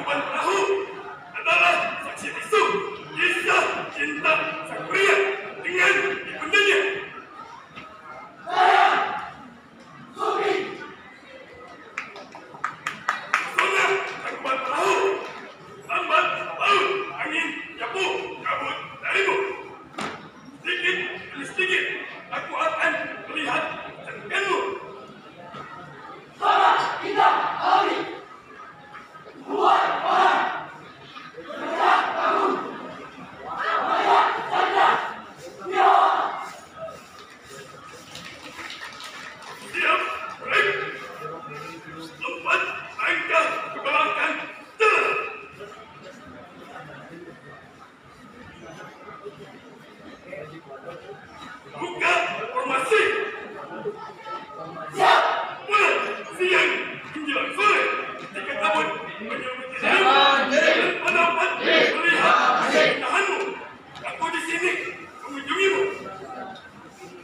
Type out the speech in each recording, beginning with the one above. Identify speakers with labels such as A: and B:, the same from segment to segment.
A: cakupan perahu adalah saksi bisu kisah cinta sang pria dengan ibundanya.
B: Saya Subi.
A: Pesona cakupan perahu, lambat laut angin nyapu kabut darimu. Sedikit demi sedikit aku akan melihat cantikanmu.
B: Sangat indah alami. Buat orang sejak tahun banyak saja dia.
A: Siap, baik. Lompat langkah ke belakang jalan. Buka formasi.
B: Siap.
A: Mulai siang menjelang sore. Ketika kabut menyelimuti
B: Jangan diri.
A: dan pendapat melihat keindahanmu. Aku di sini mengunjungimu.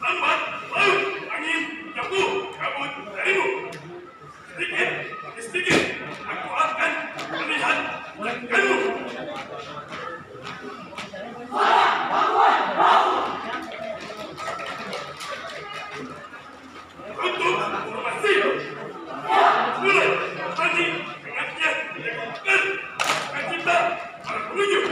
A: Lambat laut angin nyapu kabut darimu. Sedikit demi sedikit aku akan melihat cantikanmu.
B: Sangat bangun perahu.
A: Untuk formasi. Mulai tadi dengannya dilakukan dengan kita para pengunjung.